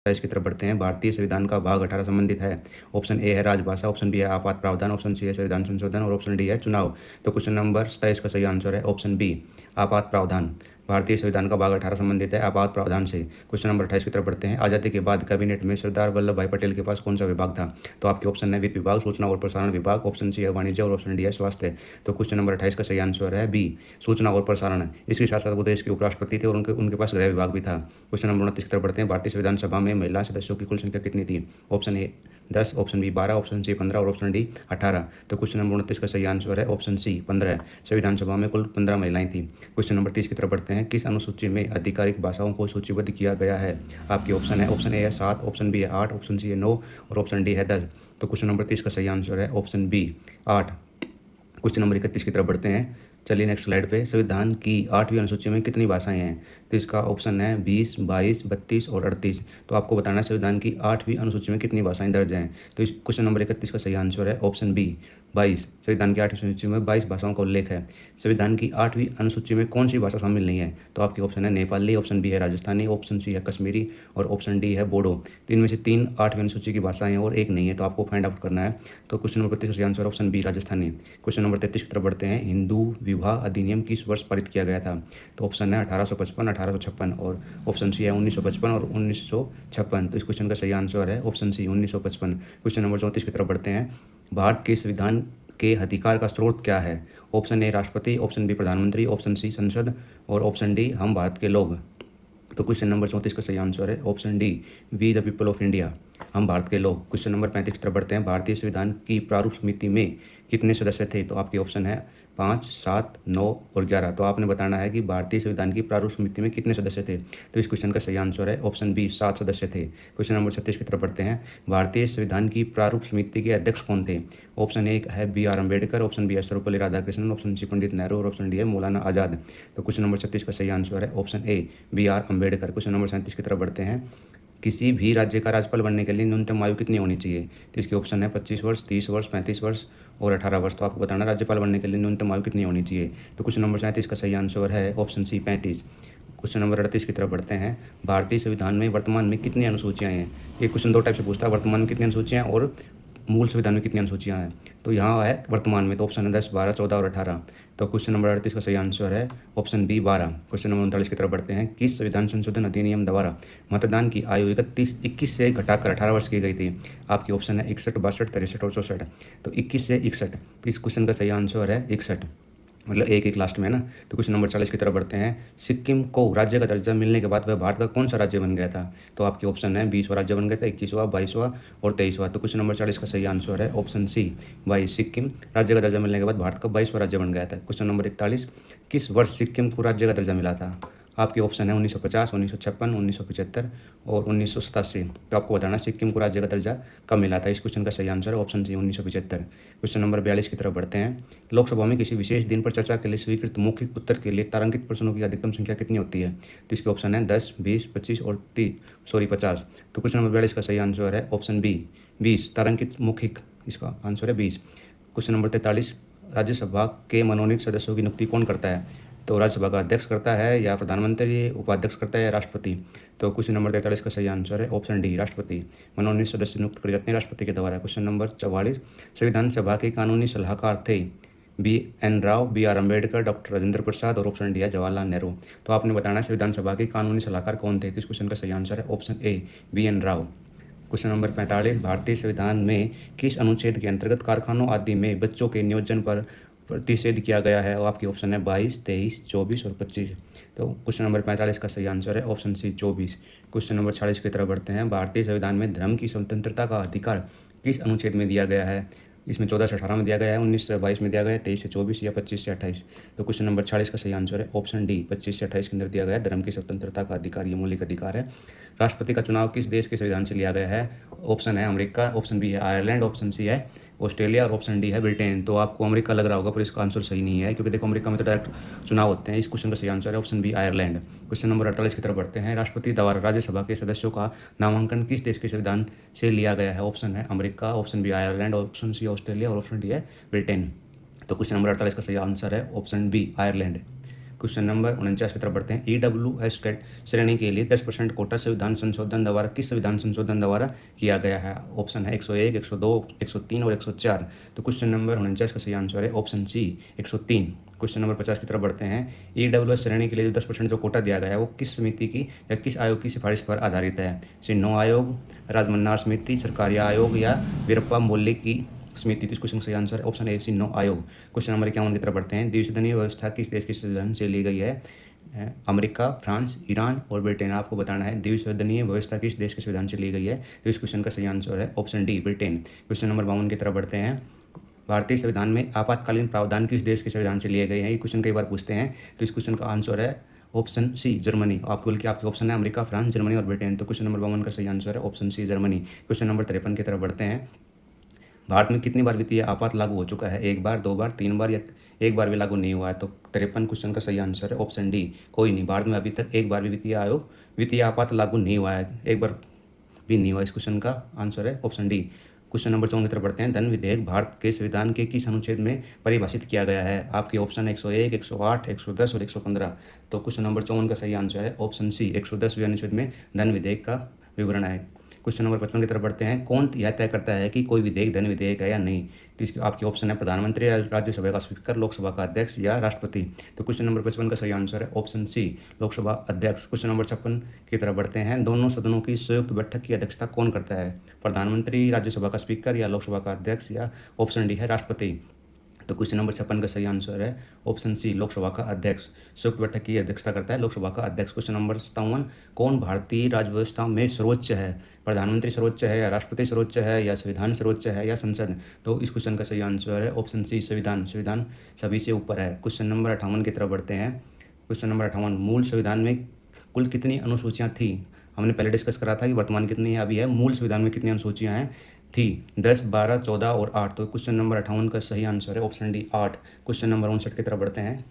की तरफ बढ़ते हैं। भारतीय संविधान का भाग 18 संबंधित है। ऑप्शन ए है राजभाषा, ऑप्शन बी है आपात प्रावधान, ऑप्शन सी है संविधान संशोधन और ऑप्शन डी है चुनाव। तो क्वेश्चन नंबर 27 का सही आंसर है ऑप्शन बी आपात प्रावधान। भारतीय संविधान का भाग 18 संबंधित है आपात प्रावधान से। क्वेश्चन नंबर 28 की तरफ बढ़ते हैं। आज़ादी के बाद कैबिनेट में सरदार वल्लभ भाई पटेल के पास कौन सा विभाग था? तो आपके ऑप्शन है वित्त विभाग, सूचना और प्रसारण विभाग, ऑप्शन सी है वाणिज्य और ऑप्शन डी है स्वास्थ्य। तो क्वेश्चन नंबर 28 का सही आंसर है बी सूचना और प्रसारण। इसके साथ साथ वो देश के उपराष्ट्रपति थे और उनके पास गृह विभाग भी था। क्वेश्चन नंबर 29 की तरफ बढ़ते हैं। भारतीय संविधान सभा में महिला सदस्यों की कुल संख्या कितनी थी? Option A 10, option B 12, option C 15 और ऑप्शन डी 18। तो क्वेश्चन नंबर 29 का सही आंसर है ऑप्शन सी 15। संविधान सभा में कुल 15 महिलाएं थीं। क्वेश्चन नंबर 30 की तरफ बढ़ते हैं। किस अनुसूची में आधिकारिक भाषाओं को सूचीबद्ध किया गया है? आपके ऑप्शन है ऑप्शन ए है 7, ऑप्शन बी है 8, ऑप्शन सी है 9 और ऑप्शन डी है 10। तो क्वेश्चन नंबर 30 का सही आंसर है ऑप्शन बी 8। क्वेश्चन नंबर 31 की तरफ बढ़ते हैं। चलिए नेक्स्ट स्लाइड पे। संविधान की 8वीं अनुसूची में कितनी भाषाएं हैं? तो इसका ऑप्शन है 20, 22, 32 और 38। तो आपको बताना है संविधान की 8वीं अनुसूची में कितनी भाषाएं दर्ज हैं। तो इस क्वेश्चन नंबर 31 का सही आंसर है ऑप्शन बी 22। संविधान की 8वीं अनुसूची में 22 भाषाओं का उल्लेख है। संविधान की 8वीं अनुसूची में कौन सी भाषा शामिल नहीं है? तो आपके ऑप्शन है नेपाली, ऑप्शन बी है राजस्थानी, ऑप्शन सी है कश्मीरी और ऑप्शन डी है बोडो। तो इनमें से 3 8वीं अनुसूची की भाषाएं हैं और एक नहीं है, तो आपको फाइंड आउट करना है। तो क्वेश्चन नंबर 32 का सही answer option B Rajasthani. Question number 33 की तरफ बढ़ते हैं। हिंदू विवाह अधिनियम किस वर्ष पारित किया गया था? तो ऑप्शन है 1855, 1856 और ऑप्शन सी है 1955 और 1956। तो इस क्वेश्चन का सही आंसर है ऑप्शन सी 1955। क्वेश्चन नंबर 34 की तरफ बढ़ते हैं। भारत के संविधान के अधिकार का स्रोत क्या है? ऑप्शन ए राष्ट्रपति, ऑप्शन बी प्रधानमंत्री, ऑप्शन सी संसद और ऑप्शन डी हम भारत के लोग। तो क्वेश्चन नंबर 34 का सही आंसर है option D we the people of India, हम भारत के लोग। क्वेश्चन नंबर 35 की तरफ बढ़ते हैं। भारतीय संविधान की प्रारूप समिति में कितने सदस्य थे? तो आपके ऑप्शन है 5, 7, 9 और 11। तो आपने बताना है कि भारतीय संविधान की प्रारूप समिति में कितने सदस्य थे। तो इस क्वेश्चन का सही आंसर है ऑप्शन बी 7 सदस्य थे। क्वेश्चन नंबर 36 की तरफ बढ़ते हैं। भारतीय संविधान की प्रारूप समिति के अध्यक्ष कौन थे? ऑप्शन ए है B R Ambedkar, option B है सर्वपल्ली राधाकृष्णन, ऑप्शन सी पंडित नेहरू और ऑप्शन डी है मौलाना आज़ाद। तो क्वेश्चन नंबर 36 का सही आंसर है option A B R Ambedkar. Question number 37 की तरफ बढ़ते हैं। किसी भी राज्य का राज्यपाल बनने के लिए न्यूनतम आयु कितनी होनी चाहिए? तो इसके ऑप्शन है 25 वर्ष, 30 वर्ष, 35 वर्ष और 18 वर्ष। तो आपको बताना राज्यपाल बनने के लिए न्यूनतम आयु कितनी होनी चाहिए। तो क्वेश्चन नंबर 37 का सही आंसर है ऑप्शन सी 35। क्वेश्चन नंबर 38 की तरफ बढ़ते हैं। भारतीय संविधान में वर्तमान में कितनी अनुसूचियाँ हैं? ये क्वेश्चन 2 टाइप से पूछता है, वर्तमान में कितनी अनुसूचियाँ और मूल संविधान में कितनी अनुसूचियाँ हैं। तो यहाँ है वर्तमान में, तो ऑप्शन है 10, 12, 14 और 18। तो क्वेश्चन नंबर 38 का सही आंसर है ऑप्शन बी 12। क्वेश्चन नंबर 39 की तरफ बढ़ते हैं। किस संविधान संशोधन अधिनियम द्वारा मतदान की आयु 21 से घटाकर 18 वर्ष की गई थी? आपकी ऑप्शन है 61, 62, 63 और 64। तो 21 से 61। तो इस क्वेश्चन का सही आंसर है 61, मतलब एक लास्ट में है ना। तो क्वेश्चन नंबर 40 की तरफ बढ़ते हैं। सिक्किम को राज्य का दर्जा मिलने के बाद वह भारत का कौन सा राज्य बन गया था? तो आपके ऑप्शन है 20वां राज्य बन गया था, 21वां, 22वां और 23वां। तो क्वेश्चन नंबर 40 का सही आंसर है ऑप्शन सी 22। सिक्किम राज्य का दर्जा मिलने के बाद भारत का 22वां राज्य बन गया था। क्वेश्चन नंबर 41, किस वर्ष सिक्किम को राज्य का दर्जा मिला था? आपके ऑप्शन है 1950, 1956, 1975 और 1987। तो आपको बताना सिक्किम को राज्य का दर्जा कब मिला था। इस क्वेश्चन का सही आंसर है ऑप्शन सी 1975। क्वेश्चन नंबर 42 की तरफ बढ़ते हैं। लोकसभा में किसी विशेष दिन पर चर्चा के लिए स्वीकृत मौखिक उत्तर के लिए तारांकित प्रश्नों की अधिकतम संख्या कितनी होती है? तो इसके ऑप्शन है 10, 20, 25 और 50। तो क्वेश्चन नंबर 42 का सही आंसर है ऑप्शन बी 20। तारांकित मौखिक, इसका आंसर है 20। क्वेश्चन नंबर 43, राज्यसभा के मनोनीत सदस्यों की नियुक्ति कौन करता है? तो राज्यसभा का अध्यक्ष करता है या प्रधानमंत्री, उपाध्यक्ष करता है या राष्ट्रपति? तो क्वेश्चन नंबर 43 का सही आंसर है ऑप्शन डी राष्ट्रपति। मनोनीत सदस्य नियुक्त किए जाते हैं राष्ट्रपति के द्वारा। क्वेश्चन नंबर 44, संविधान सभा के कानूनी सलाहकार थे B N Rao, B R Ambedkar, doctor Rajendra Prasad और ऑप्शन डी है जवाहरलाल नेहरू। तो आपने बताना है संविधान सभा के कानूनी सलाहकार कौन थे। तो इस क्वेश्चन का सही आंसर है option A B N Rau. Question number 45, भारतीय संविधान में किस अनुच्छेद के अंतर्गत कारखानों आदि में बच्चों के नियोजन पर प्रतिषेध किया गया है? और आपकी ऑप्शन है 22, 23, 24 और 25। तो क्वेश्चन नंबर 45 का सही आंसर है ऑप्शन सी 24। क्वेश्चन नंबर 46 की तरफ बढ़ते हैं। भारतीय संविधान में धर्म की स्वतंत्रता का अधिकार किस अनुच्छेद में दिया गया है? इसमें 14 से 18 में दिया गया है, 19 से 22 में दिया गया है, 23 से 24 या 25 से 28। तो क्वेश्चन नंबर 46 का सही आंसर है ऑप्शन डी 25 से 28 के अंदर दिया गया है। धर्म की स्वतंत्रता का अधिकार ये मौलिक अधिकार है। राष्ट्रपति का चुनाव किस देश के संविधान से लिया गया है? ऑप्शन है अमेरिका, ऑप्शन बी है आयरलैंड, ऑप्शन सी है ऑस्ट्रेलिया और ऑप्शन डी है ब्रिटेन। तो आपको अमेरिका लग रहा होगा, पर इसका आंसर सही नहीं है, क्योंकि देखो अमेरिका में तो डायरेक्ट चुनाव होते हैं। इस क्वेश्चन का सही आंसर है option B Ireland. Question number 48 की तरफ बढ़ते हैं। राष्ट्रपति द्वारा राज्यसभा के सदस्यों का नामांकन किस देश के संविधान से लिया गया है? ऑप्शन है America, option B Ireland, option C Australia और ऑप्शन डी है ब्रिटेन। तो क्वेश्चन नंबर 48 का सही आंसर है option B Ireland. Question number 49 की तरफ बढ़ते हैं। EWS कैट श्रेणी के लिए 10% कोटा संविधान संशोधन द्वारा किस संविधान संशोधन द्वारा किया गया है? ऑप्शन है 101, 102, 103 और 104। तो क्वेश्चन नंबर 49 का सही आंसर है ऑप्शन सी 103। क्वेश्चन नंबर 50 की तरफ बढ़ते हैं। EWS श्रेणी के लिए जो 10% जो कोटा दिया गया है वो किस समिति की या किस आयोग की सिफारिश पर आधारित है? सिन्हो आयोग, राजमन्नार समिति, सरकारी आयोग या वीरप्पा मोइली की समिति? इस क्वेश्चन का सही आंसर है ऑप्शन ए सिन्हो आयोग। क्वेश्चन नंबर 51 की तरफ बढ़ते हैं। द्विसदनीय व्यवस्था किस देश के संविधान से ली गई है? अमेरिका, फ्रांस, ईरान और ब्रिटेन। आपको बताना है द्विसदनीय व्यवस्था किस देश के संविधान से ली गई है। तो इस क्वेश्चन का सही आंसर है option D Britain. Question number 52 की तरफ बढ़ते हैं। भारतीय संविधान में आपातकालीन प्रावधान किस देश के संविधान से लिए गए हैं? ये क्वेश्चन कई बार पूछते हैं। तो इस क्वेश्चन का आंसर है ऑप्शन सी जर्मनी। आपको बल्कि आपके ऑप्शन है अमेरिका, फ्रांस, जर्मनी और ब्रिटेन। तो क्वेश्चन नंबर 52 का सही आंसर है option C Germany. Question number 53 की तरफ बढ़ते हैं। भारत में कितनी बार वित्तीय आपात लागू हो चुका है? 1 बार, 2 बार, 3 बार या 1 बार भी लागू नहीं हुआ है? तो 53 क्वेश्चन का सही आंसर है ऑप्शन डी कोई नहीं। भारत में अभी तक 1 बार भी वित्तीय आपात लागू नहीं हुआ है, 1 बार भी नहीं हुआ। इस क्वेश्चन का आंसर है ऑप्शन डी। क्वेश्चन नंबर 54 की तरफ बढ़ते हैं। धन विधेयक भारत के संविधान के किस अनुच्छेद में परिभाषित किया गया है? आपके ऑप्शन 101, 108, 110 और 115। तो क्वेश्चन नंबर 54 का सही आंसर है ऑप्शन सी 110वें अनुच्छेद में धन विधेयक का विवरण है। क्वेश्चन नंबर 55 की तरफ बढ़ते हैं। कौन यह तय करता है कि कोई विधेयक धन विधेयक है या नहीं? तो इसके आपके ऑप्शन है प्रधानमंत्री, राज्यसभा का स्पीकर, लोकसभा का अध्यक्ष या राष्ट्रपति। तो क्वेश्चन नंबर 55 का सही आंसर है ऑप्शन सी लोकसभा अध्यक्ष। क्वेश्चन नंबर 56 की तरफ बढ़ते हैं। दोनों सदनों की संयुक्त बैठक की अध्यक्षता कौन करता है? प्रधानमंत्री, राज्यसभा का स्पीकर या लोकसभा का अध्यक्ष या ऑप्शन डी है राष्ट्रपति। तो क्वेश्चन नंबर 56 का सही आंसर है ऑप्शन सी लोकसभा का अध्यक्ष। संयुक्त बैठक की अध्यक्षता करता है लोकसभा का अध्यक्ष। क्वेश्चन नंबर 57 कौन भारतीय राज्य में सर्वोच्च है? प्रधानमंत्री सर्वोच्च है या राष्ट्रपति सर्वोच्च है या संविधान सर्वोच्च है या संसद? तो इस क्वेश्चन का सही आंसर है ऑप्शन सी संविधान। संविधान सभी से ऊपर है। क्वेश्चन नंबर 58 की तरफ बढ़ते हैं। क्वेश्चन नंबर 58 मूल संविधान में कुल कितनी अनुसूचियाँ थी? हमने पहले डिस्कस करा था कि वर्तमान कितनी है, अभी है मूल संविधान में कितनी अनुसूचियाँ हैं? थी 10, 12, 14 और 8। तो क्वेश्चन नंबर 58 का सही आंसर है ऑप्शन डी 8। क्वेश्चन नंबर 59 की तरफ बढ़ते हैं।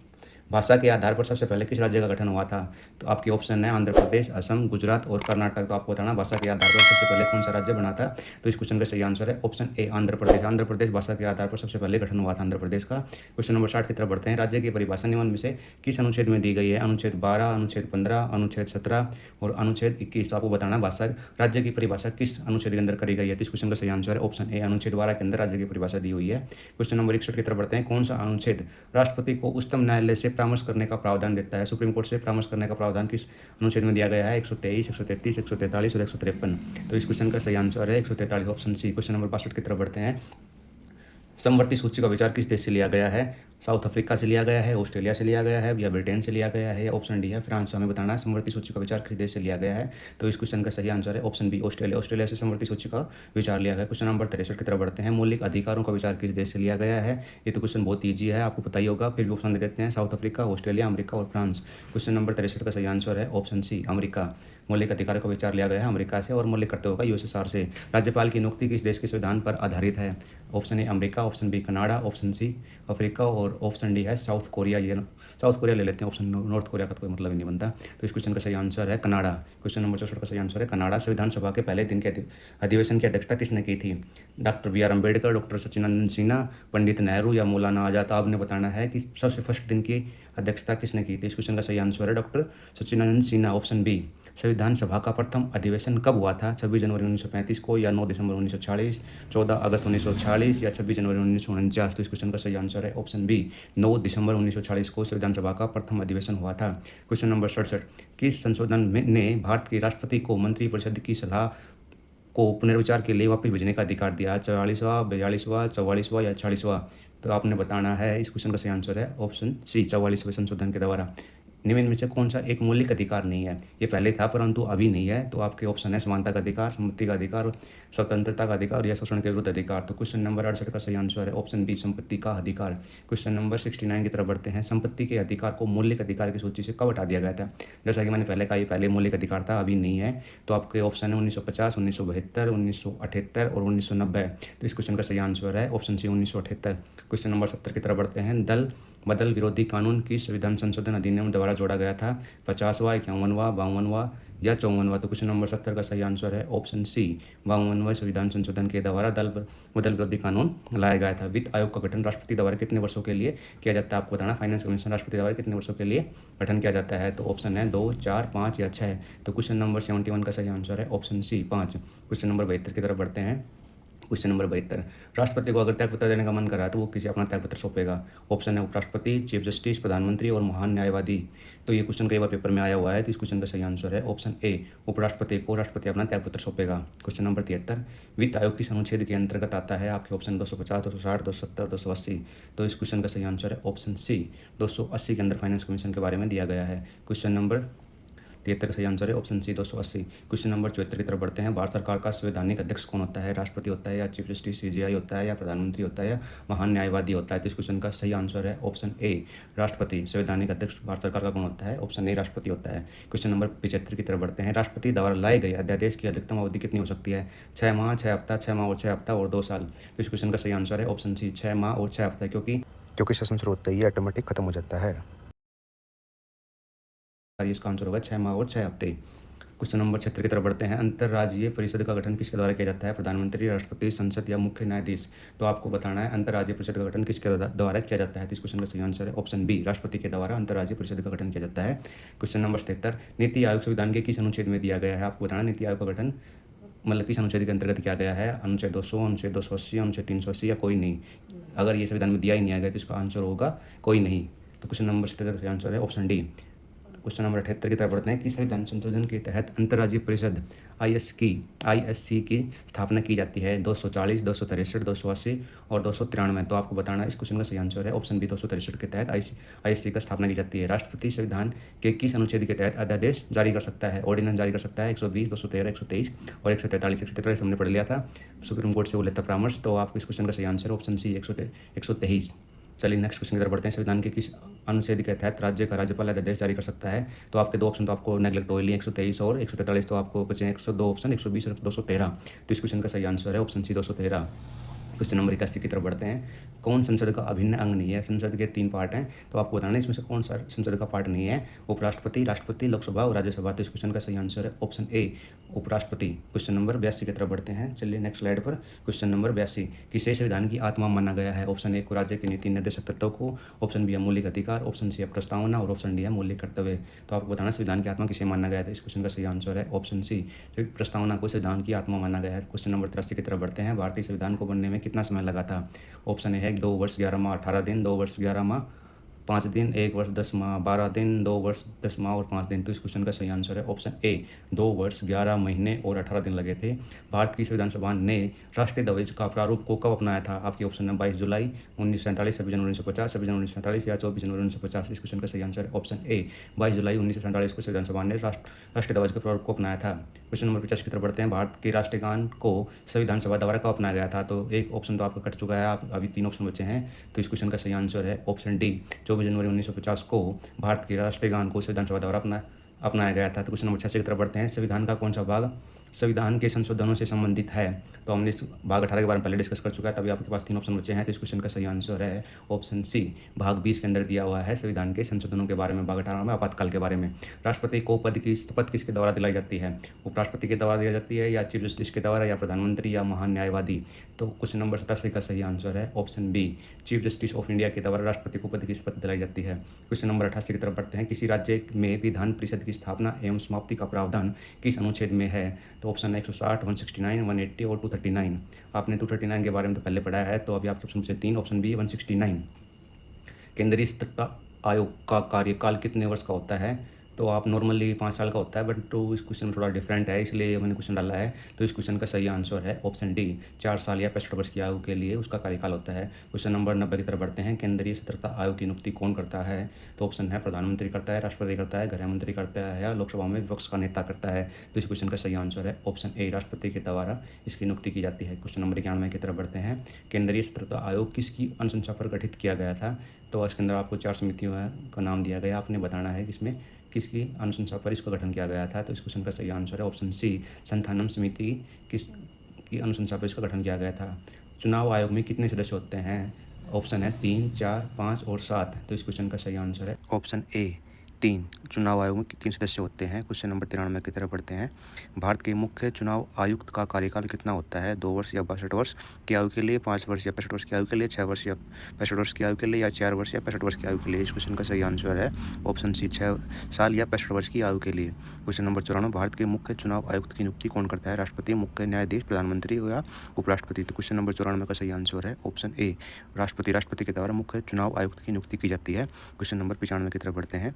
भाषा के आधार पर सबसे पहले किस राज्य का गठन हुआ था? तो आपके ऑप्शन है आंध्र प्रदेश, असम, गुजरात और कर्नाटक। तो आपको बताना भाषा के आधार पर सबसे पहले कौन सा राज्य बना था? तो इस क्वेश्चन का सही आंसर है ऑप्शन ए आंध्र प्रदेश। आंध्र प्रदेश भाषा के आधार पर सबसे पहले गठन हुआ था आंध्र प्रदेश का। क्वेश्चन नंबर 60 की तरफ बढ़ते हैं। राज्य की परिभाषा निम्न में से किस अनुच्छेद में दी गई है? अनुच्छेद 12, अनुच्छेद 15, अनुच्छेद 17 और अनुच्छेद 21। तो आपको बताना भाषा राज्य की परिभाषा किस अनुच्छेद के अंदर करी गई है? तो इस क्वेश्चन का सही आंसर है ऑप्शन ए अनुच्छेद 12 के अंदर राज्य की परिभाषा दी हुई है। क्वेश्चन नंबर 61 की तरफ बढ़ते हैं। कौन सा अनुच्छेद राष्ट्रपति को उच्चतम न्यायालय से परामर्श करने का प्रावधान देता है? सुप्रीम कोर्ट से परामर्श करने का प्रावधान किस अनुच्छेद में दिया गया है? 123, 133, 143 और 153। तो इस क्वेश्चन का सही आंसर है 143 ऑप्शन सी। क्वेश्चन नंबर 62 की तरफ बढ़ते हैं। समवर्ती सूची का विचार किस देश से लिया गया है? साउथ अफ्रीका से लिया गया है, ऑस्ट्रेलिया से लिया गया है या ब्रिटेन से लिया गया है या ऑप्शन डी है फ्रांस। हमें बताना है समवर्ती सूची का विचार किस देश से लिया गया है। तो इस क्वेश्चन का सही आंसर है ऑप्शन बी ऑस्ट्रेलिया। ऑस्ट्रेलिया से समवर्ती सूची का विचार लिया गया। क्वेश्चन नंबर 63 की तरफ बढ़ते हैं। मौलिक अधिकारों का विचार किस देश से लिया गया है? ये तो क्वेश्चन बहुत ईजी है, आपको पता ही होगा, फिर भी ऑप्शन दे देते हैं साउथ अफ्रीका, ऑस्ट्रेलिया, अमेरिका और फ्रांस। क्वेश्चन नंबर 63 का सही आंसर है ऑप्शन सी अमेरिका। मौलिक अधिकारों का विचार लिया गया है अमेरिका से और मौलिक कर्तव्यों का यूएसएसआर से। राज्यपाल की नियुक्ति किस देश के संविधान पर आधारित है? Option A America, option B Canada, option C Africa और ऑप्शन डी है साउथ कोरिया। ये साउथ कोरिया ले लेते हैं, ऑप्शन नॉर्थ कोरिया का तो कोई मतलब ही नहीं बनता। तो इस क्वेश्चन का सही आंसर है कनाडा। क्वेश्चन नंबर 64 का सही आंसर है कनाडा। संविधान सभा के पहले दिन के अधिवेशन की अध्यक्षता किसने की थी? Doctor B R Ambedkar, doctor Sachidanand Sinha, Pandit Nehru या मौलाना आजाद। आपने बताना है कि सबसे फर्स्ट दिन की अध्यक्षता किसने की थी? इस क्वेश्चन का सही आंसर है doctor Sachidanand Sinha, option B. संविधान सभा का प्रथम अधिवेशन कब हुआ था? 26 जनवरी 1935 को या 9 दिसंबर 1946, 14 अगस्त 1946 या 26 जनवरी 1949। तो इस क्वेश्चन का सही आंसर है ऑप्शन बी 9 दिसंबर 1946 को संविधान सभा का प्रथम अधिवेशन हुआ था। क्वेश्चन नंबर 67 किस संशोधन ने भारत के राष्ट्रपति को मंत्रिपरिषद की सलाह को पुनर्विचार के लिए वापस भेजने का अधिकार दिया? 44वां, 42वां, 44वां या 46वां? तो आपने बताना है। इस क्वेश्चन का सही आंसर है ऑप्शन सी 44वें संशोधन के द्वारा। निम्न में से कौन सा एक मौलिक अधिकार नहीं है? ये पहले था परंतु अभी नहीं है। तो आपके ऑप्शन है समानता का अधिकार, सम्पत्ति का अधिकार, स्वतंत्रता का अधिकार या शोषण के विरुद्ध अधिकार। तो क्वेश्चन नंबर 68 का सही आंसर है ऑप्शन बी संपत्ति का अधिकार। क्वेश्चन नंबर 69 की तरफ बढ़ते हैं। संपत्ति के अधिकार को मौलिक अधिकार की सूची से कब हटा दिया गया था? जैसा कि मैंने पहले कहा, ये पहले मौलिक अधिकार था, अभी नहीं है। तो आपके ऑप्शन है 1950, 1972, 1978 और 1990। तो इस क्वेश्चन का सही आंसर है ऑप्शन सी 1978। क्वेश्चन नंबर 70 की तरफ बढ़ते हैं। दल बदल विरोधी कानून किस संविधान संशोधन अधिनियम द्वारा जोड़ा गया था? 50वां, 51वां, 52वां या 54वां? तो क्वेश्चन नंबर 70 का सही आंसर है ऑप्शन सी, 52वें संविधान संशोधन के द्वारा बदल विरोधी कानून लाया गया था। वित्त आयोग का गठन राष्ट्रपति द्वारा कितने वर्षों के लिए किया जाता है? आपको बताना। फाइनेंस कमीशन राष्ट्रपति द्वारा कितने वर्षों के लिए गठन किया जाता है? तो ऑप्शन है 2, 4, 5 या 6। तो क्वेश्चन नंबर 71 का सही आंसर है ऑप्शन सी, 5। क्वेश्चन नंबर 72 की तरफ बढ़ते हैं। क्वेश्चन नंबर 72, राष्ट्रपति को अगर त्यागपत्र देने का मन करा तो वो किसी अपना त्यागपत्र सौंपेगा? ऑप्शन है उपराष्ट्रपति, चीफ जस्टिस, प्रधानमंत्री और महान न्यायवादी। तो ये क्वेश्चन कई बार पेपर में आया हुआ है, तो इस क्वेश्चन का सही आंसर है ऑप्शन ए, उपराष्ट्रपति को राष्ट्रपति अपना त्यागपत्र सौंपेगा। क्वेश्चन नंबर 73, वित्त आयोग किस अनुच्छेद के अंतर्गत आता है? आपके ऑप्शन 250, 260, 270, 280। तो इस क्वेश्चन का सही आंसर है ऑप्शन सी, 280 के अंदर फाइनेंस कमीशन के बारे में दिया गया है। क्वेश्चन नंबर 73 का सही आंसर है ऑप्शन सी, 280। क्वेश्चन नंबर 74 की तरफ बढ़ते हैं। भारत सरकार का संवैधानिक अध्यक्ष कौन होता है? राष्ट्रपति होता है या चीफ जस्टिस सीजेआई होता है या प्रधानमंत्री होता है या महान न्यायवादी होता है? तो इस क्वेश्चन का सही आंसर है ऑप्शन ए, राष्ट्रपति। संवैधानिक अध्यक्ष भारत सरकार का कौन होता है? ऑप्शन ए, राष्ट्रपति होता है। क्वेश्चन नंबर 75 की तरफ बढ़ते हैं। राष्ट्रपति द्वारा लाए गए अध्यादेश की अधिकतम अवधि कितनी हो सकती है? 6 माह, 6 हफ्ता, 6 माह और 6 हफ्ता और 2 साल। तो इस क्वेश्चन का सही आंसर है ऑप्शन सी, 6 माह और 6 हफ्ता, क्योंकि सेशन शुरू होते ही ऑटोमेटिक खत्म हो जाता है। इसका आंसर होगा 6 माह और 6 हफ्ते। क्वेश्चन नंबर 76 की तरफ बढ़ते हैं। अंतर्राज्यीय परिषद का गठन किसके द्वारा किया जाता है? प्रधानमंत्री, राष्ट्रपति, संसद या मुख्य न्यायाधीश। तो आपको बताना है अंतर्राज्यीय परिषद का गठन किसके द्वारा किया जाता है? तो इस क्वेश्चन का सही आंसर है ऑप्शन बी, राष्ट्रपति के द्वारा अंतर्राज्यीय परिषद का गठन किया जाता है। क्वेश्चन नंबर 77, नीति आयोग संविधान के किस अनुच्छेद में दिया गया है? आपको बताना नीति आयोग का गठन मतलब किस अनुच्छेद के अंतर्गत किया गया है? अनुच्छेद 200, अनुच्छेद 280, अनुच्छेद 380 या कोई नहीं? अगर ये संविधान में दिया ही नहीं गया तो इसका आंसर होगा कोई नहीं। तो क्वेश्चन नंबर 77 का आंसर है ऑप्शन डी। क्वेश्चन नंबर 78 की तरफ बढ़ते हैं कि संविधान संशोधन के तहत अंतर्राज्यीय परिषद आईएससी की स्थापना की जाती है? 240, 263, 280 और 293। तो आपको बताना इस क्वेश्चन का सही आंसर है ऑप्शन बी, 263 के तहत आईएससी का स्थापना की जाती है। राष्ट्रपति संविधान के किस अनुच्छेद के तहत अध्यादेश जारी कर सकता है? ऑर्डिनेंस जारी कर सकता है? 120, 213, 123 और 143। 143 हमने पढ़ लिया था, सुप्रीम कोर्ट से वो लेता परामर्श। तो आपको इस क्वेश्चन का सही आंसर ऑप्शन सी, 123। चलिए नेक्स्ट क्वेश्चन की तरफ बढ़ते हैं। संविधान के किस अनुच्छेद के तहत राज्य का राज्यपाल अध्यादेश जारी कर सकता है? तो आपके दो ऑप्शन तो आपको नेगलेक्ट हो लिए, 123 और 143। तो आपको बचे 102 ऑप्शन, 120 और 213। तो इस क्वेश्चन का सही आंसर है ऑप्शन सी, 213। क्वेश्चन नंबर 81 की तरफ बढ़ते हैं। कौन संसद का अभिन्न अंग नहीं है? संसद के 3 पार्ट हैं, तो आपको बताना है इसमें से कौन सा संसद का पार्ट नहीं है? उपराष्ट्रपति, राष्ट्रपति, लोकसभा और राज्यसभा। तो इस क्वेश्चन का सही आंसर है ऑप्शन ए, उपराष्ट्रपति। क्वेश्चन नंबर 82 की तरफ बढ़ते हैं। चलिए नेक्स्ट स्लाइड पर। क्वेश्चन नंबर 82, किसे संविधान की आत्मा माना गया है? ऑप्शन ए को राज्य के नीति निर्देशक तत्वों को, ऑप्शन बी है मौलिक अधिकार, ऑप्शन सी है प्रस्तावना और ऑप्शन डी है मौलिक कर्तव्य। तो आपको बताना संविधान की आत्मा किसे माना गया था? इस क्वेश्चन का सही आंसर है ऑप्शन सी, प्रस्तावना को संविधान की आत्मा माना गया है। क्वेश्चन नंबर 83 की तरफ बढ़ते हैं। भारतीय संविधान को बनने में कितना समय लगा था? ऑप्शन ए है 2 वर्ष 11 माह 18 दिन, 2 वर्ष 11 माह 5 दिन, 1 वर्ष 10 माह 12 दिन, 2 वर्ष 10 माह और 5 दिन। तो इस क्वेश्चन का सही आंसर है ऑप्शन ए, 2 वर्ष 11 महीने और 18 दिन लगे थे। भारत की संविधान सभा ने राष्ट्रीय ध्वज का प्रारूप को कब अपनाया था? आपकी ऑप्शन है 22 जुलाई 1947, 26 जनवरी 1950, 26 जनवरी 1947 या 24 जनवरी 1950। इस क्वेश्चन का सही आंसर है ऑप्शन ए, 22 जुलाई 1947 को संविधान सभा ने राष्ट्रीय ध्वज के प्रारूप को अपनाया था। क्वेश्चन नंबर 50 की तरफ बढ़ते हैं। भारत के राष्ट्रीय गान को संविधान सभा द्वारा कब अपनाया गया था? तो एक ऑप्शन तो आपका कट चुका है, आप अभी 3 ऑप्शन बचे हैं। तो इस क्वेश्चन का सही आंसर है ऑप्शन डी, 24 जनवरी 1950 को भारत के राष्ट्रीय गान को संविधान सभा द्वारा अपनाया गया था। तो क्वेश्चन नंबर 86 की तरफ बढ़ते हैं। संविधान का कौन सा भाग संविधान के संशोधनों से संबंधित है? तो हमने इस भाग 18 के बारे में पहले डिस्कस कर चुका है, तभी आपके पास 3 ऑप्शन बचे हैं। तो इस क्वेश्चन का सही आंसर है ऑप्शन सी, भाग 20 के अंदर दिया हुआ है संविधान के संशोधनों के बारे में, भाग 18 में आपातकाल के बारे में। राष्ट्रपति को पद की शपथ किसके द्वारा दिलाई जाती है? उपराष्ट्रपति के द्वारा दी जाती है या चीफ जस्टिस के द्वारा या प्रधानमंत्री या महान न्यायवादी? तो क्वेश्चन नंबर 87 का सही आंसर है option B, chief justice of India के द्वारा राष्ट्रपति को पद की शपथ दिलाई जाती है। क्वेश्चन नंबर 88 की तरफ बढ़ते हैं। किसी राज्य में विधान परिषद की स्थापना एवं समाप्ति का प्रावधान किस अनुच्छेद में है? तो ऑप्शन है 160, 169, 180 और 239। आपने 239 के बारे में तो पहले पढ़ा है, तो अभी आपके ऑप्शन से 3, ऑप्शन बी 169। केंद्रीय सतर्कता आयोग का कार्यकाल कितने वर्ष का होता है? तो आप नॉर्मली 5 साल का होता है, बट तो इस क्वेश्चन में थोड़ा डिफरेंट है, इसलिए मैंने क्वेश्चन डाला है। तो इस क्वेश्चन का सही आंसर है ऑप्शन डी, 4 साल या 65 वर्ष की आयु के लिए उसका कार्यकाल होता है। क्वेश्चन नंबर 90 की तरफ बढ़ते हैं। केंद्रीय सतर्कता आयोग की नियुक्ति कौन करता है? तो ऑप्शन है प्रधानमंत्री करता है, राष्ट्रपति करता है, गृह मंत्री करता है या लोकसभा में विपक्ष का नेता करता है। तो इस क्वेश्चन का सही आंसर है ऑप्शन ए, राष्ट्रपति के द्वारा इसकी नियुक्ति की जाती है। क्वेश्चन नंबर 91 की तरफ बढ़ते हैं। केंद्रीय सतर्कता आयोग किसकी अनुशंसा पर गठित किया गया था? तो इसके अंदर आपको 4 समितियों का नाम दिया गया, आपने बताना है किसमें किसकी अनुशंसा पर इसका गठन किया गया था। तो इस क्वेश्चन का सही आंसर है ऑप्शन सी, संथानम समिति की अनुशंसा पर इसका गठन किया गया था। चुनाव आयोग में कितने सदस्य होते हैं? ऑप्शन है 3, 4, 5 और 7। तो इस क्वेश्चन का सही आंसर है ऑप्शन ए 3। चुनाव आयोग में 3 सदस्य होते हैं। क्वेश्चन नंबर 93 की तरफ बढ़ते हैं। भारत के मुख्य चुनाव आयुक्त का कार्यकाल कितना होता है? 2 वर्ष या 62 वर्ष की आयु के लिए, 5 वर्ष या 65 वर्ष की आयु के लिए, 6 वर्ष या 65 वर्ष की आयु के लिए, या 4 वर्ष या 65 वर्ष की आयु के लिए? इस क्वेश्चन का सही आंसर है ऑप्शन सी 6 साल या 65 वर्ष की आयु के लिए। क्वेश्चन नंबर 94, भारत के मुख्य चुनाव आयुक्त की नियुक्ति कौन करता है? राष्ट्रपति, मुख्य न्यायाधीश, प्रधानमंत्री या उपराष्ट्रपति? तो क्वेश्चन नंबर 94 का सही आंसर है ऑप्शन ए राष्ट्रपति। राष्ट्रपति के द्वारा मुख्य चुनाव आयुक्त की नियुक्ति की जाती है। क्वेश्चन नंबर 95 की तरफ बढ़ते हैं।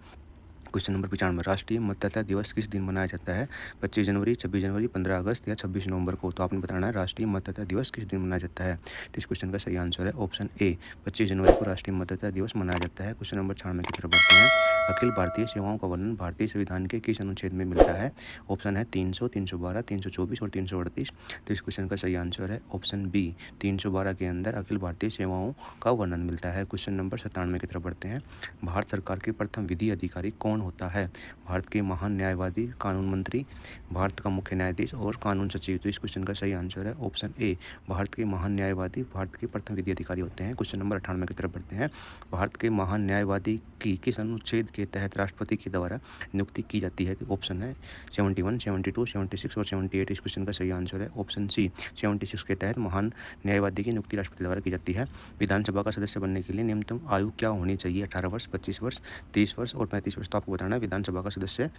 क्वेश्चन नंबर 95, राष्ट्रीय मतदाता दिवस किस दिन मनाया जाता है? 25 जनवरी, 26 जनवरी, 15 अगस्त या 26 नवंबर को? तो आपने बताना है राष्ट्रीय मतदाता दिवस किस दिन मनाया जाता है। तो इस क्वेश्चन का सही आंसर है ऑप्शन ए 25 जनवरी को राष्ट्रीय मतदाता दिवस मनाया जाता है। क्वेश्चन नंबर 96 की तरफ बढ़ते हैं। अखिल भारतीय सेवाओं का वर्णन भारतीय संविधान के किस अनुच्छेद में मिलता है? ऑप्शन है 300, 312, 324 और 338। तो इस क्वेश्चन का सही आंसर है ऑप्शन बी 312 के अंदर अखिल भारतीय सेवाओं का वर्णन मिलता है। क्वेश्चन नंबर 97 की तरफ बढ़ते हैं। भारत सरकार के प्रथम विधि अधिकारी कौन होता है? भारत के महान न्यायवादी, कानून मंत्री, भारत का मुख्य न्यायाधीश और कानून सचिव? तो इस क्वेश्चन का सही आंसर है ऑप्शन ए भारत के महान न्यायवादी भारत के प्रथम विधि अधिकारी होते हैं। क्वेश्चन नंबर 98 की तरफ बढ़ते हैं। भारत के महान न्यायवादी की किस अनुच्छेद के तहत राष्ट्रपति के द्वारा नियुक्ति की जाती है? ऑप्शन है 71, 72, 76 और 78। इस क्वेश्चन का सही आंसर है ऑप्शन सी 76 के तहत महान न्यायवादी की नियुक्ति राष्ट्रपति द्वारा की जाती है। विधानसभा का सदस्य बनने के लिए न्यूनतम आयु क्या होनी चाहिए? 18 वर्ष, 25 वर्ष, 30 वर्ष और 35 वर्ष? तो आपको बताना है विधानसभा का सदस्य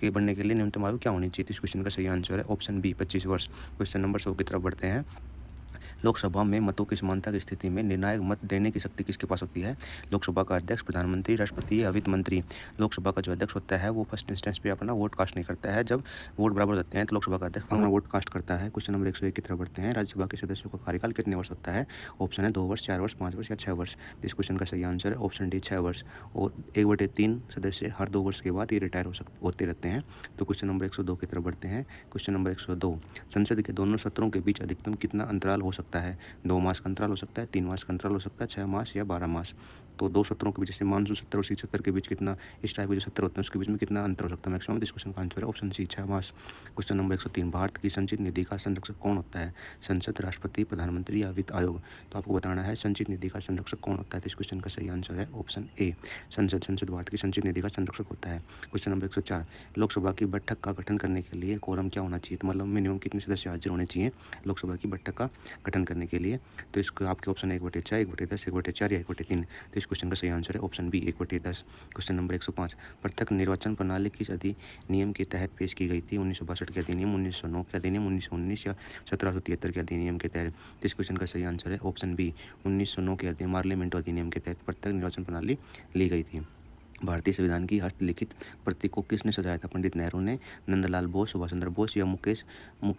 के बनने के लिए न्यूनतम आयु क्या होनी चाहिए। तो इस क्वेश्चन का सही आंसर है ऑप्शन बी 25 वर्ष। क्वेश्चन नंबर 100 की तरफ बढ़ते हैं। लोकसभा में मतों की समानता की स्थिति में निर्णायक मत देने की शक्ति किसके पास होती है? लोकसभा का अध्यक्ष, प्रधानमंत्री, राष्ट्रपति या वित्त मंत्री? लोकसभा का जो अध्यक्ष होता है वो फर्स्ट इंस्टेंस पे अपना वोट कास्ट नहीं करता है। जब वोट बराबर होते हैं तो लोकसभा का अध्यक्ष अपना वोट कास्ट करता है। क्वेश्चन नंबर 101 की तरफ बढ़ते हैं। राज्यसभा के सदस्यों का कार्यकाल कितने वर्ष होता है? ऑप्शन है 2 वर्ष, 4 वर्ष, 5 वर्ष या 6 वर्ष? इस क्वेश्चन का सही आंसर है ऑप्शन डी 6 वर्ष। और 1/3 सदस्य हर 2 वर्ष के बाद ये रिटायर होते रहते हैं। तो क्वेश्चन नंबर 102 की तरफ बढ़ते हैं। क्वेश्चन नंबर 102, संसद के दोनों सत्रों के बीच अधिकतम कितना अंतराल हो सकता है? 2 मास का अंतराल हो सकता है, 3 मास का अंतराल हो सकता है, 6 मास या 12 मास? तो 2 सत्रों के बीच, जैसे मानसून सत्र और शीत सत्र के बीच कितना, इस टाइप के जो सत्र होते हैं उसके बीच में कितना अंतर हो सकता है मैक्सिमम? इस क्वेश्चन का आंसर है ऑप्शन सी 6 मास। क्वेश्चन नंबर 103, भारत की संचित निधि का संरक्षक कौन होता है? संसद, राष्ट्रपति, प्रधानमंत्री या वित्त आयोग? तो आपको बताना है संचित निधि का संरक्षक कौन होता है। तो इस क्वेश्चन का सही आंसर है ऑप्शन ए संसद भारत की संचित निधि का संरक्षक होता है। क्वेश्चन नंबर 104, लोकसभा की बैठक का गठन करने के लिए कोरम क्या होना चाहिए? तो मतलब मिनिमम कितने सदस्य हाजिर होने चाहिए लोकसभा की बैठक का गठन करने के लिए? तो इसको आपके ऑप्शन 1/6, 1/10, 1/4 या 1/3। तो इस क्वेश्चन का सही आंसर है ऑप्शन बी 1/10। क्वेश्चन नंबर 105, पृथक निर्वाचन प्रणाली किस अधिनियम के तहत पेश की गई थी? 1962 के अधिनियम, 1909 के अधिनियम, 1919 या 1773 के अधिनियम के तहत? तो इस क्वेश्चन का सही आंसर है ऑप्शन बी 1909 के पार्लियामेंट अधिनियम के तहत पृथक निर्वाचन प्रणाली ली गई थी। भारतीय संविधान की हस्तलिखित प्रति को किसने सजाया था? पंडित नेहरू ने, नंदलाल बोस, सुभाष चंद्र बोस या मुकेश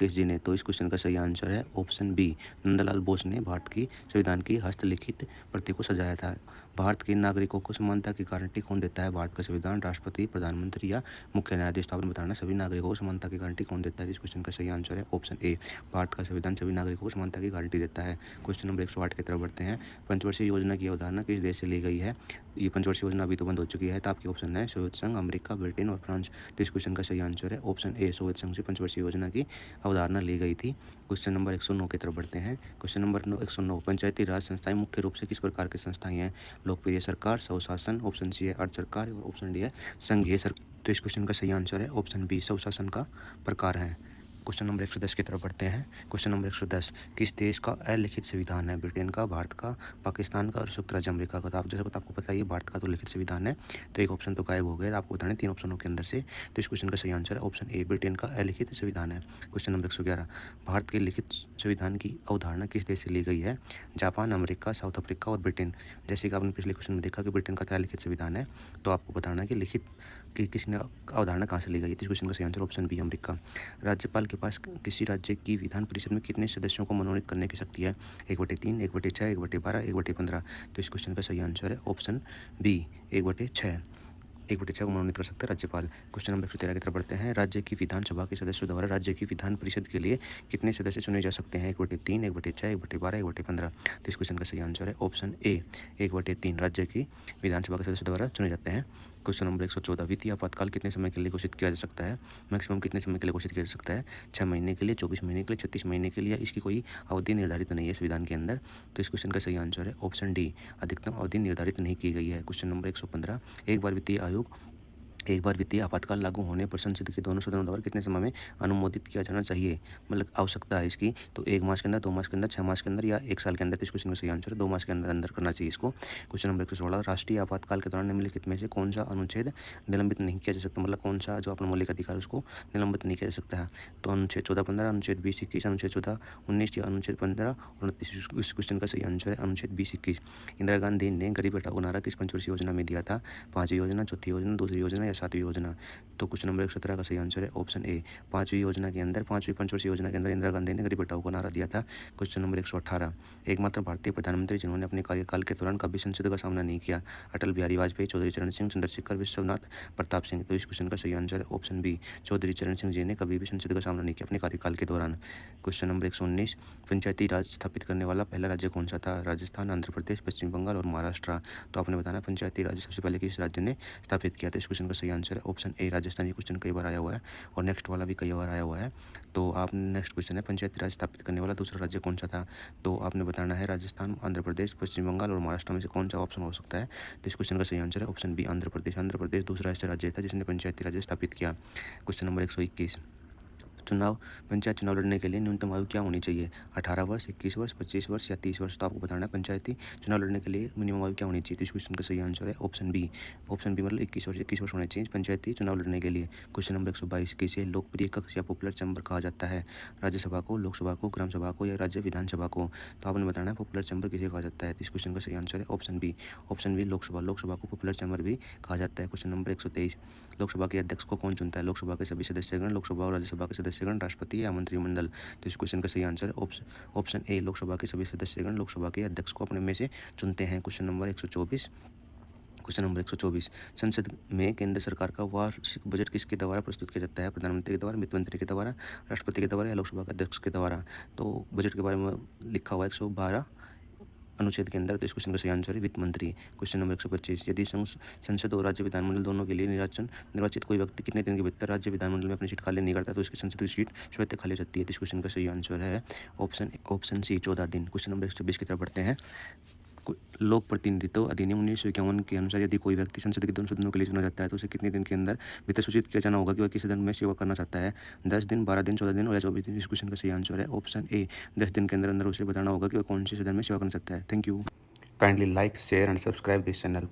जी ने? तो इस क्वेश्चन का सही आंसर है ऑप्शन बी नंदलाल बोस ने भारत की संविधान की हस्तलिखित प्रति को सजाया था। भारत के नागरिकों को समानता की गारंटी कौन देता है? भारत का संविधान, राष्ट्रपति, प्रधानमंत्री या मुख्य न्यायाधीश? तो आपने बताना सभी नागरिकों को समानता की गारंटी कौन देता है। इस क्वेश्चन का सही आंसर है ऑप्शन ए भारत का संविधान सभी नागरिकों को समानता की गारंटी देता है। क्वेश्चन नंबर 108 की तरफ बढ़ते हैं। पंचवर्षीय योजना की अवधारणा किस देश से ली गई है? ये पंचवर्षीय योजना अभी तो बंद हो चुकी है। तो आपके ऑप्शन है सोवियत संघ, अमेरिका, ब्रिटेन और फ्रांस? तो इस क्वेश्चन का सही आंसर है ऑप्शन ए सोवियत संघ से पंचवर्षीय योजना की अवधारणा ली गई थी। क्वेश्चन नंबर 109 की तरफ बढ़ते हैं। क्वेश्चन नंबर 109, पंचायती राज संस्थाएं मुख्य रूप से किस प्रकार की संस्थाएं हैं? लोकप्रिय सरकार, स्वशासन, ऑप्शन सी है अर्ध सरकार और ऑप्शन डी है संघीय सरकार? तो इस क्वेश्चन का सही आंसर है ऑप्शन बी स्वशासन का प्रकार है। क्वेश्चन नंबर 110 की तरफ बढ़ते हैं। क्वेश्चन नंबर 110, किस देश का अलिखित संविधान है? ब्रिटेन का, भारत का, पाकिस्तान का और संयुक्त राज्य अमेरिका का? तो आप जैसा तो आपको पता है भारत का तो लिखित संविधान है, तो एक ऑप्शन तो गायब हो गया। तो आपको बताना है 3 ऑप्शनों के अंदर से। तो इस क्वेश्चन का सही आंसर है ऑप्शन ए ब्रिटेन का अलिखित संविधान है। क्वेश्चन नंबर 111, भारत के लिखित संविधान की अवधारणा किस देश से ली गई है? जापान, अमेरिका, साउथ अफ्रीका और ब्रिटेन? जैसे कि आपने पिछले क्वेश्चन में देखा कि ब्रिटेन का लिखित संविधान है, तो आपको बताना है कि लिखित कि किसने अवधारणा कहाँ से ली गई है। इस क्वेश्चन का सही आंसर ऑप्शन बी अमेरिका। राज्यपाल के पास किसी राज्य की विधान परिषद में कितने सदस्यों को मनोनीत करने की शक्ति है? 1/3, 1/6, 1/12, 1/15? तो इस क्वेश्चन का सही आंसर है ऑप्शन बी 1/6। 1/6 को मनोनीत कर सकता है राज्यपाल। क्वेश्चन नंबर 113 की तरफ बढ़ते हैं। राज्य की विधानसभा के सदस्यों द्वारा राज्य की विधान परिषद के लिए कितने सदस्य चुने जा सकते हैं? 1/3, 1/6, 1/12, 1/15? तो इस क्वेश्चन का सही आंसर है ऑप्शन ए 1/3 राज्य की विधानसभा के सदस्यों द्वारा चुने जाते हैं। क्वेश्चन नंबर 114 वित्तीय आपातकाल कितने समय के लिए घोषित किया जा सकता है? मैक्सिमम कितने समय के लिए घोषित किया जा सकता है? 6 महीने के लिए, 24 महीने के लिए, 36 महीने के लिए। इसकी कोई अवधि निर्धारित नहीं है संविधान के अंदर। तो इस क्वेश्चन का सही आंसर है ऑप्शन डी, अधिकतम अवधि निर्धारित नहीं की गई है। क्वेश्चन नंबर 115 एक बार वित्तीय आपातकाल लागू होने पर संसद के दोनों सदनों द्वारा कितने समय में अनुमोदित किया जाना चाहिए? मतलब आवश्यकता है इसकी, तो 1 मास के अंदर, 2 मास के अंदर, 6 मास के अंदर या 1 साल के अंदर। तो इस क्वेश्चन का सही आंसर है 2 मास के अंदर अंदर करना चाहिए इसको। क्वेश्चन नंबर 116 राष्ट्रीय आपातकाल के दौरान निम्नलिखित में से कौन सा अनुच्छेद निलंबित नहीं किया जा सकता? मतलब कौन सा जो अपना मौलिक अधिकार उसको निलंबित नहीं किया जा सकता है? तो अनुच्छेद 14-15, अनुच्छेद 20-21, अनुच्छेद 14-19 या अनुच्छेद 15-29। इस क्वेश्चन का सही आंसर है अनुच्छेद 20-21। इंदिरा गांधी ने गरीब हटाओ नारा किस पंचवर्षीय योजना में दिया था? 5वीं योजना, चौथी योजना, दूसरी योजना या 7वीं योजना? तो क्वेश्चन नंबर 117 का सही आंसर है ऑप्शन ए, 5वीं योजना के अंदर, 5वीं पंचवर्षीय योजना के अंदर इंदिरा गांधी ने गरीब हटाओ का नारा दिया था। क्वेश्चन नंबर 118 एकमात्र भारतीय प्रधानमंत्री जिन्होंने अपने कार्यकाल के दौरान कभी संसद का सामना नहीं किया? अटल बिहारी वाजपेयी, चौधरी चरण सिंह, चंद्रशेखर, विश्वनाथ प्रताप सिंह। तो इस क्वेश्चन का सही आंसर है ऑप्शन बी, चौधरी चरण सिंह जी ने कभी भी संसद का सामना नहीं किया अपने कार्यकाल के दौरान। क्वेश्चन नंबर 119 पंचायती राज स्थापित करने वाला पहला राज्य कौन सा था? राजस्थान, आंध्र प्रदेश, पश्चिम बंगाल और महाराष्ट्र। तो आपने बताना पंचायती राज सबसे पहले किस राज्य ने स्थापित किया था? इस क्वेश्चन का सही आंसर है ऑप्शन ए, राजस्थान। ये क्वेश्चन कई बार आया हुआ है और नेक्स्ट वाला भी कई बार आया हुआ है। तो आप नेक्स्ट क्वेश्चन है पंचायती राज स्थापित करने वाला दूसरा राज्य कौन सा था? तो आपने बताना है राजस्थान, आंध्र प्रदेश, पश्चिम बंगाल और महाराष्ट्र में से कौन सा ऑप्शन हो सकता है? तो इस क्वेश्चन का सही आंसर है ऑप्शन बी, आंध्र प्रदेश। आंध्र प्रदेश दूसरा ऐसा राज्य था जिसने पंचायती राज स्थापित किया। क्वेश्चन नंबर 121 पंचायत चुनाव लड़ने के लिए न्यूनतम आयु क्या होनी चाहिए? 18 वर्ष, 21 वर्ष, 25 वर्ष या 30 वर्ष? तो आपको बताना है पंचायती चुनाव लड़ने के लिए मिनिमम आयु क्या होनी चाहिए? तो इस क्वेश्चन का सही आंसर है ऑप्शन बी। ऑप्शन बी मतलब 21 वर्ष होने चाहिए पंचायती चुनाव लड़ने के लिए। क्वेश्चन नंबर 122 किसे लोकप्रिय कक्ष या पॉपुलर चैम्बर कहा जाता है? राज्यसभा को, लोकसभा को, ग्राम सभा को या राज्य विधानसभा को? तो आपने बताना है पॉपुलर चैम्बर किसे कहा जाता है? तो इस क्वेश्चन का सही आंसर है option B. Option B Lok Sabha, Lok Sabha को पॉपुलर चैम्बर भी कहा जाता है। क्वेश्चन नंबर 123 लोकसभा के अध्यक्ष को कौन चुनता है? लोकसभा के सभी सदस्यगण, लोकसभा और राज्यसभा के सदस्यगण, राष्ट्रपति या मंत्रिमंडल? तो इस क्वेश्चन का सही आंसर है ऑप्शन ए, लोकसभा के सभी सदस्यगण लोकसभा के अध्यक्ष को अपने में से चुनते हैं। क्वेश्चन नंबर 124 संसद में केंद्र सरकार का वार्षिक बजट किसके द्वारा प्रस्तुत किया जाता है? प्रधानमंत्री के द्वारा, वित्त मंत्री के द्वारा, राष्ट्रपति के द्वारा या लोकसभा के अध्यक्ष के द्वारा? तो बजट के बारे में लिखा हुआ है 112 अनुच्छेद के अंदर। तो इस क्वेश्चन का सही आंसर है वित्त मंत्री। क्वेश्चन नंबर 125 यदि संसद और राज्य विधानमंडल दोनों के लिए निर्वाचित कोई व्यक्ति कितने दिन के भीतर राज्य विधानमंडल में अपनी सीट खाली नहीं करता तो उसकी संसद की सीट स्वतः खाली हो जाती है? तो इस क्वेश्चन का सही आंसर है ऑप्शन सी, 14 दिन। क्वेश्चन नंबर 126 की तरफ बढ़ते हैं। लोक प्रतिनिधित्व अधिनियम 1951 के अनुसार यदि कोई व्यक्ति संसद के दोनों सदनों के लिए चुना जाता है तो उसे कितने दिन के अंदर भीतर सूचित किया जाना होगा कि वह किस सदन में सेवा करना चाहता है? 10 दिन, 12 दिन, 14 दिन और 24 दिन? इस क्वेश्चन का सही आंसर है ऑप्शन ए, 10 दिन के अंदर अंदर उसे बताना होगा कि वह कौन से सदन में सेवा करना चाहता है। Thank you. Kindly like, share and subscribe this channel for